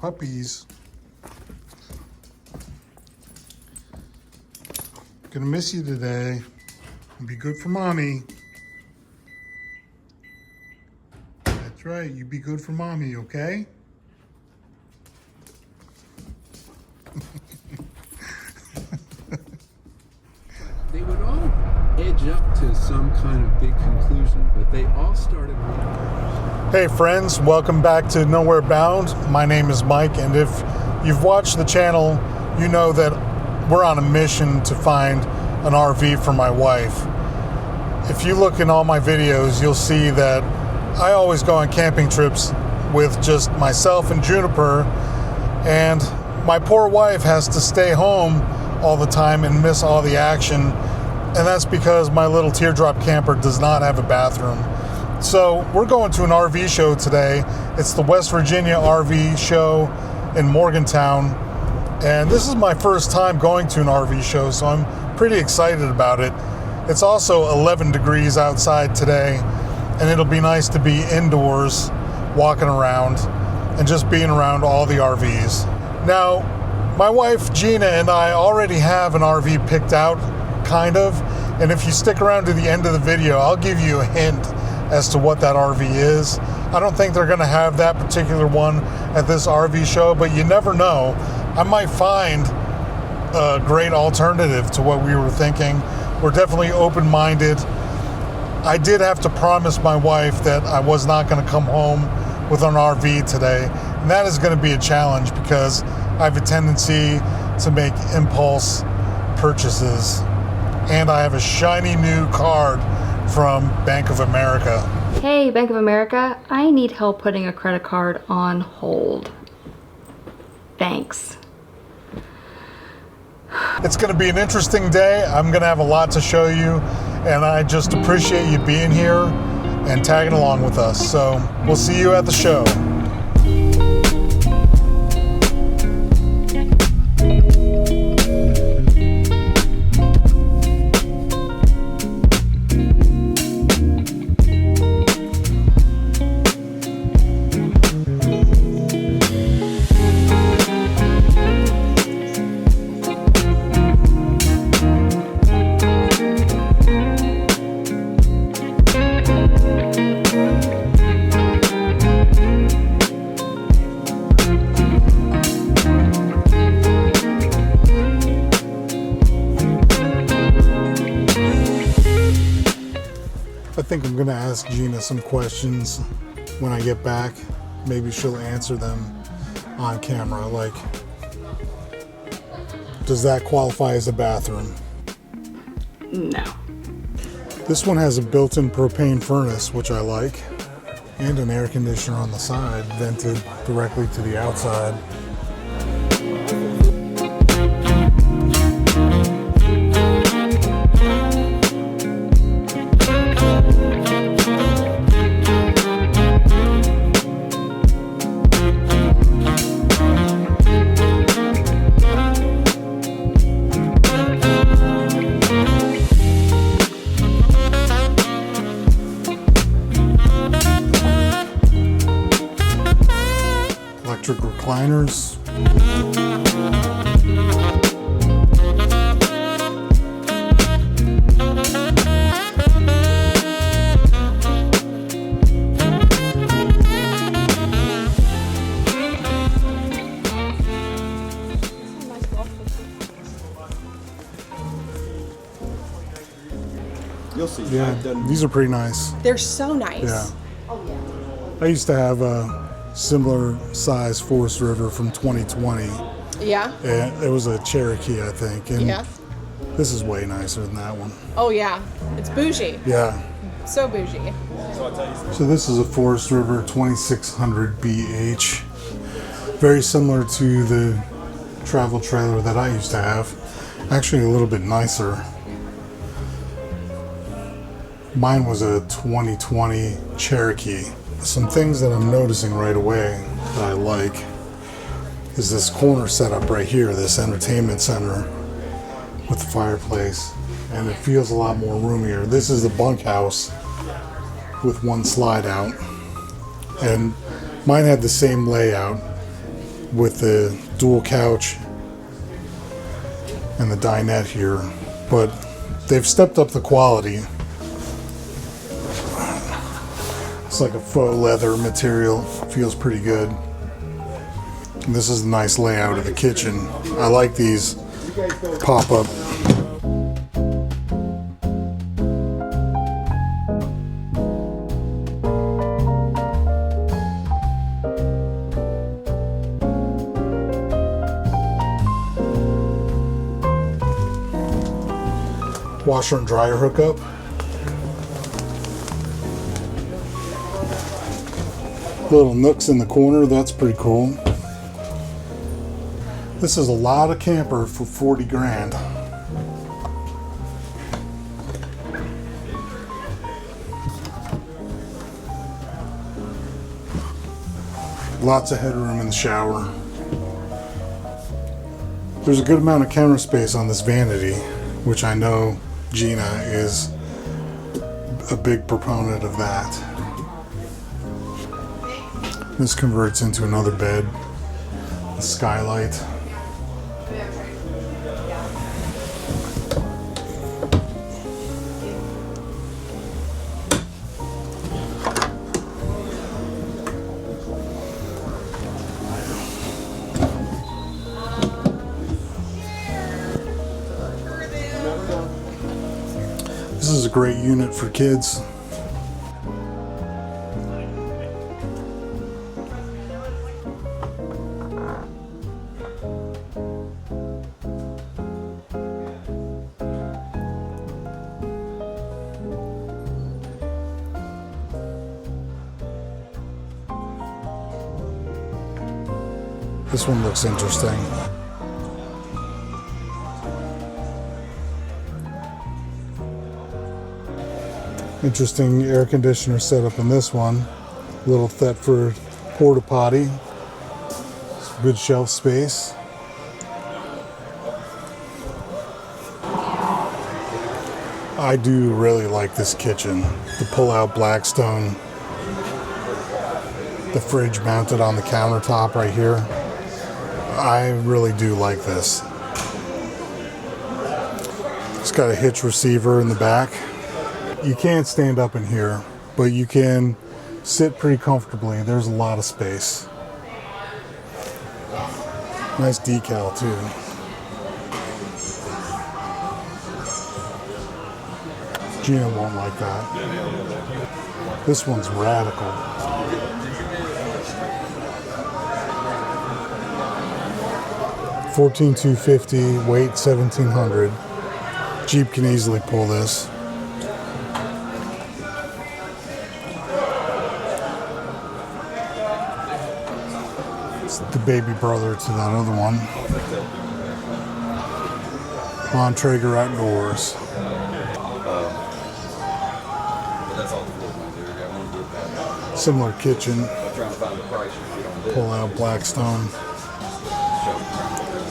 Puppies. Gonna miss you today. Be good for mommy. That's right, you be good for mommy, okay? They would all edge up to some kind of big conclusion, but they all started. Hey friends, welcome back to Nowhere Bound. My name is Mike, and if you've watched the channel, you know that we're on a mission to find an RV for my wife. If you look in all my videos, you'll see that I always go on camping trips with just myself and Juniper, and my poor wife has to stay home all the time and miss all the action, and that's because my little Teardrop camper does not have a bathroom. So we're going to an RV show today. It's the West Virginia RV show in Morgantown, and this is my first time going to an RV show, so I'm pretty excited about it. It's also 11 degrees outside today, and it'll be nice to be indoors, walking around, and just being around all the RVs. Now, my wife Gina and I already have an RV picked out, kind of, and if you stick around to the end of the video, I'll give you a hint as to what that RV is. I don't think they're gonna have that particular one at this RV show, but you never know. I might find a great alternative to what we were thinking. We're definitely open-minded. I did have to promise my wife that I was not gonna come home with an RV today, and that is gonna be a challenge because I have a tendency to make impulse purchases, and I have a shiny new card from Bank of America. Hey, Bank of America, I need help putting a credit card on hold. Thanks. It's going to be an interesting day. I'm going to have a lot to show you, and I just appreciate you being here and tagging along with us. So we'll see you at the show. I think I'm gonna ask Gina some questions when I get back. Maybe she'll answer them on camera, like, does that qualify as a bathroom? No. This one has a built-in propane furnace, which I like, and an air conditioner on the side, vented directly to the outside. Electric recliners. You'll see. Yeah, these are pretty nice. They're so nice. Yeah. I used to have a similar size Forest River from 2020. Yeah? And it was a Cherokee, I think. And Yeah. this is way nicer than that one. Oh, yeah. It's bougie. Yeah. So bougie. So this is a Forest River 2600 BH. Very similar to the travel trailer that I used to have. Actually a little bit nicer. Mine was a 2020 Cherokee. Some things that I'm noticing right away that I like is this corner setup right here, this entertainment center with the fireplace, and it feels a lot more roomier. This is the bunkhouse with one slide out, and mine had the same layout. with the dual couch and the dinette here, but they've stepped up the quality. It's like a faux leather material, feels pretty good. And this is a nice layout of the kitchen. I like these pop-up. Washer and dryer hookup. Little nooks in the corner, that's pretty cool. This is a lot of camper for 40 grand. Lots of headroom in the shower. There's a good amount of counter space on this vanity, which I know Gina is a big proponent of that. This converts into another bed, a skylight. This is a great unit for kids. This one looks interesting. Interesting air conditioner setup in this one. Little Thetford porta potty. Some good shelf space. I do really like this kitchen. The pull-out Blackstone. The fridge mounted on the countertop right here. I really do like this. It's got a hitch receiver in the back. You can't stand up in here, but you can sit pretty comfortably. There's a lot of space. Nice decal too. Gina won't like that. This one's radical. $14,250, weight 1,700. Jeep can easily pull this. It's the baby brother to that other one. Bontrager Outdoors. Similar kitchen. Pull out Blackstone.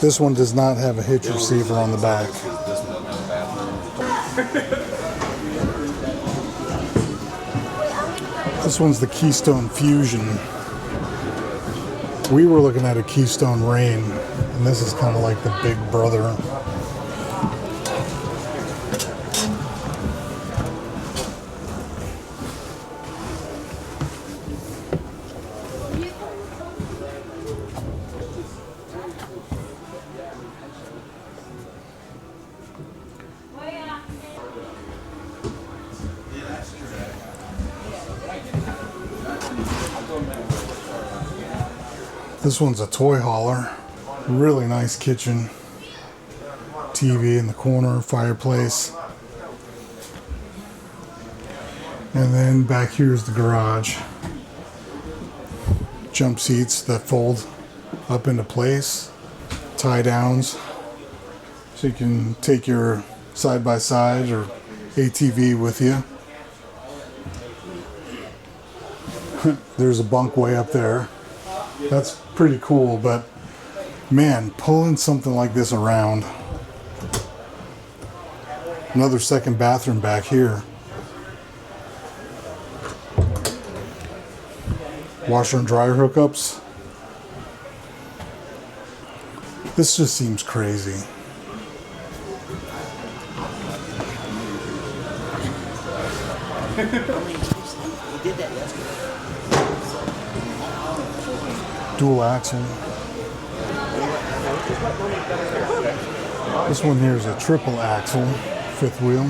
This one does not have a hitch receiver on the back. This one's the Keystone Fusion. We were looking at a Keystone Rain, and this is kind of like the big brother. This one's a toy hauler. Really nice kitchen. TV in the corner, fireplace. And then back here's the garage. Jump seats that fold up into place. Tie downs. So you can take your side-by-side or ATV with you. There's a bunk way up there. That's pretty cool, but man, pulling something like this around. Another second bathroom back here. Washer and dryer hookups. This just seems crazy. Dual axle. This one here is a triple axle, fifth wheel.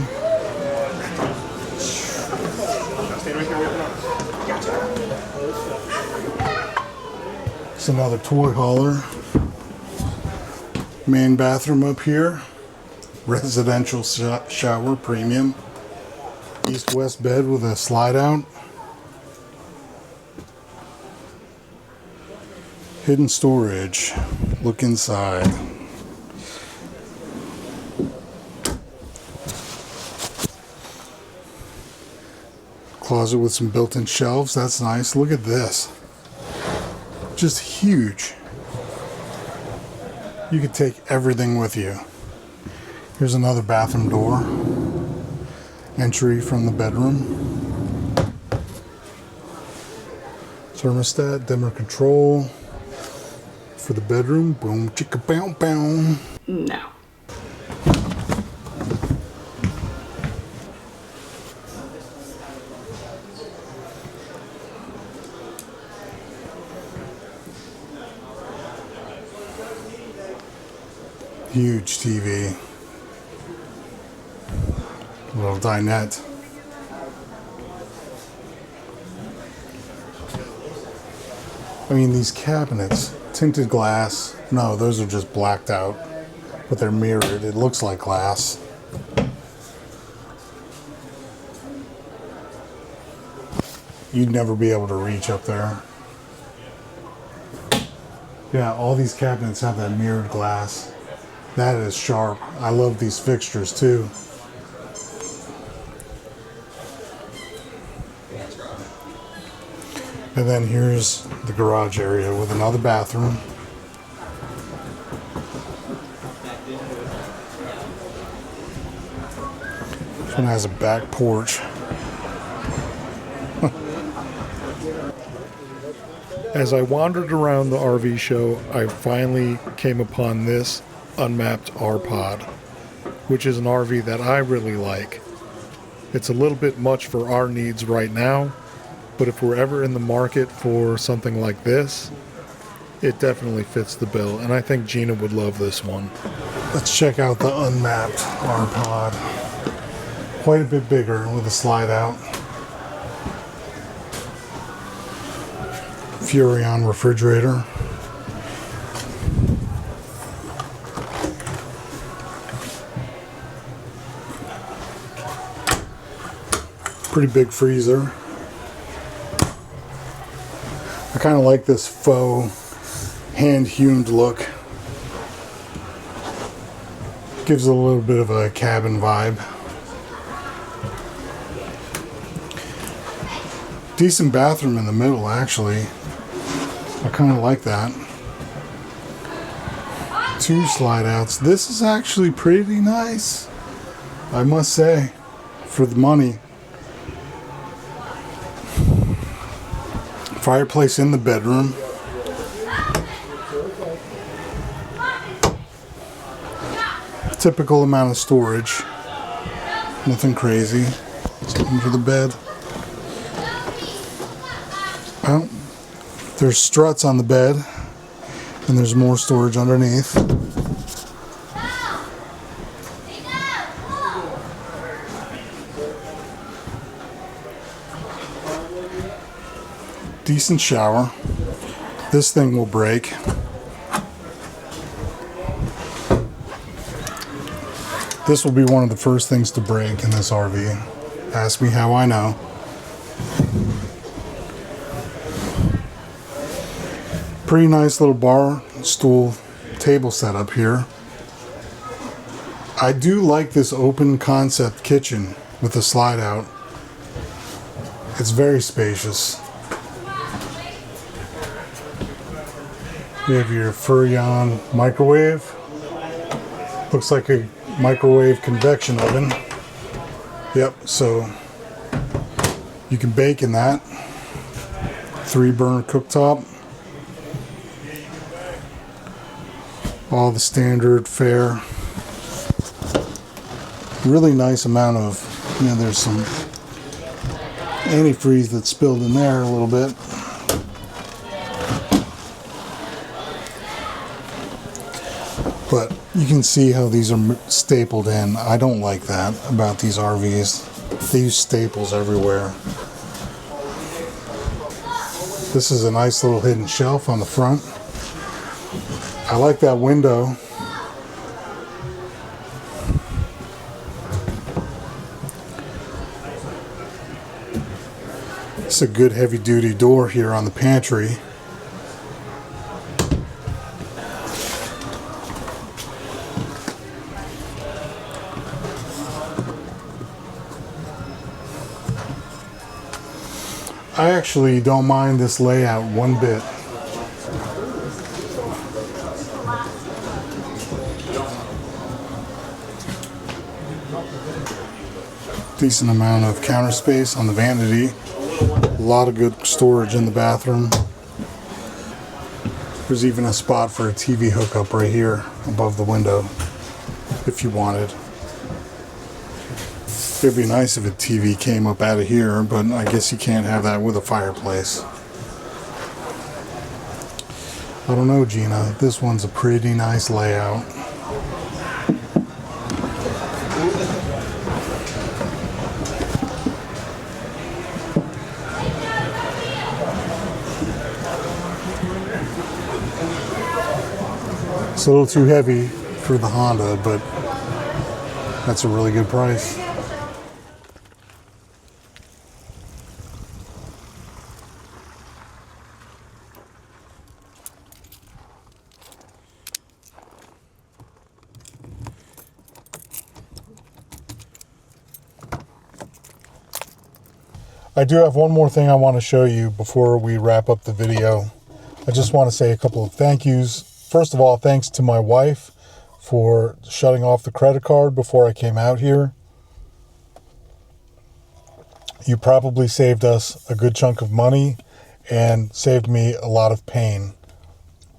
It's another toy hauler. Main bathroom up here. Residential shower, premium. East-west bed with a slide out. Hidden storage. Look inside. Closet with some built-in shelves. That's nice. Look at this. Just huge. You could take everything with you. Here's another bathroom door. Entry from the bedroom. Thermostat, dimmer control. For the bedroom. Boom, chicka bow bow. No. Huge TV. Little dinette. I mean, these cabinets, tinted glass. No, those are just blacked out, but they're mirrored. It looks like glass. You'd never be able to reach up there. Yeah, all these cabinets have that mirrored glass. That is sharp. I love these fixtures too. And then here's the garage area with another bathroom. This one has a back porch. As I wandered around the RV show, I finally came upon this unmapped R-Pod, which is an RV that I really like. It's a little bit much for our needs right now, but if we're ever in the market for something like this, it definitely fits the bill, and I think Gina would love this one. Let's check out the unmapped R-Pod. Quite a bit bigger with a slide out. Furrion refrigerator. Pretty big freezer. I kind of like this faux hand-hewn look. Gives it a little bit of a cabin vibe. Decent bathroom in the middle, actually. I kind of like that. 2 slide outs. This is actually pretty nice, I must say, for the money. Fireplace in the bedroom. Typical amount of storage. Nothing crazy. Let's get into the bed. Well, there's struts on the bed, and there's more storage underneath. Decent shower. This thing will break. This will be one of the first things to break in this RV. Ask me how I know. Pretty nice little bar stool table setup here. I do like this open concept kitchen with the slide out. It's very spacious. You have your Furrion microwave. Looks like a microwave convection oven. Yep, so you can bake in that. 3-burner cooktop. All the standard fare. Really nice amount of, there's some antifreeze that's spilled in there a little bit. But you can see how these are stapled in. I don't like that about these RVs. They use staples everywhere. This is a nice little hidden shelf on the front. I like that window. It's a good heavy duty door here on the pantry. I actually don't mind this layout one bit. Decent amount of counter space on the vanity. A lot of good storage in the bathroom. There's even a spot for a TV hookup right here above the window if you wanted. It'd be nice if a TV came up out of here, but I guess you can't have that with a fireplace. I don't know, Gina. This one's a pretty nice layout. It's a little too heavy for the Honda, but that's a really good price. I do have one more thing I want to show you before we wrap up the video. I just want to say a couple of thank yous. First of all, thanks to my wife for shutting off the credit card before I came out here. You probably saved us a good chunk of money and saved me a lot of pain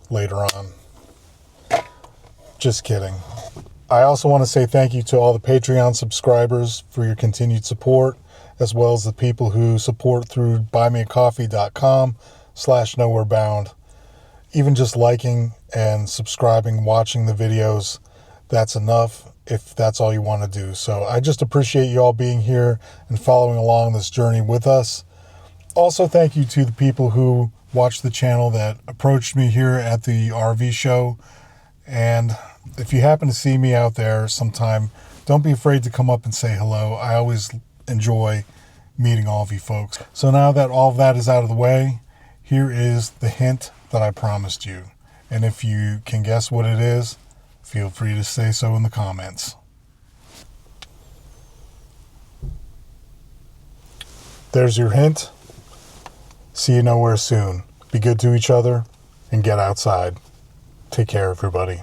later on. Just kidding. I also want to say thank you to all the Patreon subscribers for your continued support, as well as the people who support through buymeacoffee.com/nowherebound. Even just liking and subscribing, watching the videos, that's enough if that's all you want to do. So I just appreciate you all being here and following along this journey with us. Also, thank you to the people who watched the channel that approached me here at the RV show. And if you happen to see me out there sometime, don't be afraid to come up and say hello. I always enjoy meeting all of you folks. So now that all of that is out of the way, here is the hint that I promised you. And if you can guess what it is, feel free to say so in the comments. There's your hint. See you nowhere soon. Be good to each other and get outside. Take care, everybody.